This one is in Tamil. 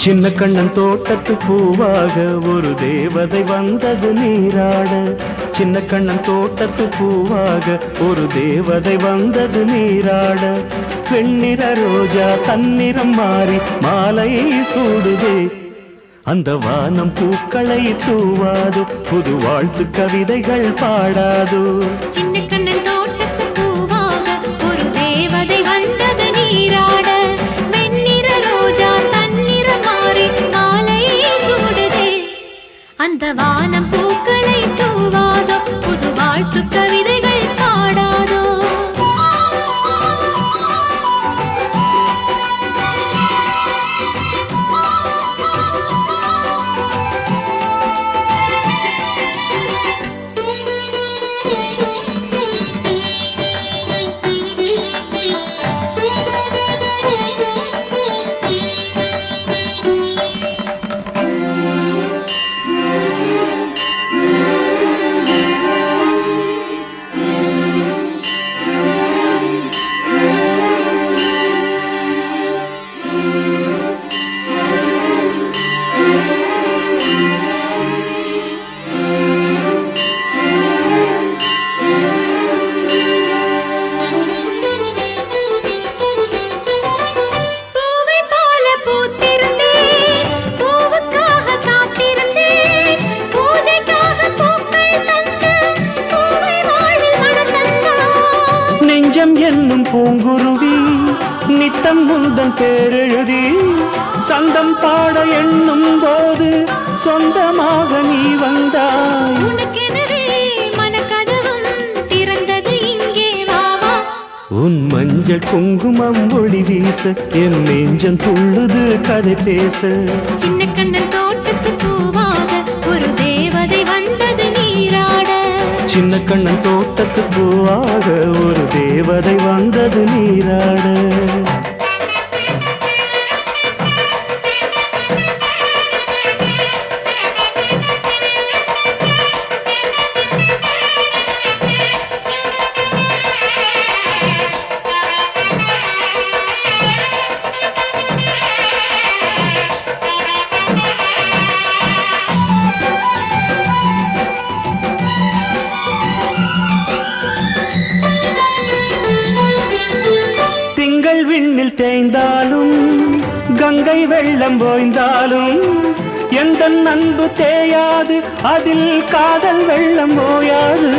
சின்ன கண்ணன் தோட்டத்து பூவாக ஒரு தேவதை வந்தது நீராட. சின்ன கண்ணன் தோட்டத்து பூவாக ஒரு தேவதை வந்தது நீராட. வெண்ணிற ரோஜா தன்னிறம் மாறி மாலையை சூடுதே. அந்த வானம் பூக்களை தூவாது, புது வாழ்த்து கவிதைகள் பாடாது. சின்ன கண்ணன் தோட்டத்து பூவாக ஒரு தேவதை வந்தது நீராட. வெண்ணிற ரோஜா தன்னிறம் மாறி மாலையை சூடுதே. அந்த வானம் பூக்களை தூவாதோ, புது வாழ்த்து கவிதைகள் பாடாதோ. என்னும் பூங்குருவி நித்தம் முந்தன் பேரெழுதி சந்தம் பாட எண்ணும் போது சொந்தமாக நீ வந்தாய். உன் மஞ்சள் குங்குமம் ஒளி வீச என் நெஞ்சம் துள்ளுது கதை பேச. சின்ன கண்ணன் தோட்டத்து பூவாக ஒரு தேவதை வந்தது நீராட. சின்ன கண்ணன் தோட்டத்து பூவாக ஒரு தேவதை வந்தது நீராட. திங்கள் விண்ணில் தேய்ந்தாலும் கங்கை வெள்ளம் ஓய்ந்தாலும் எந்த அன்பு தேயாது, அதில் காதல் வெள்ளம் ஓயாது.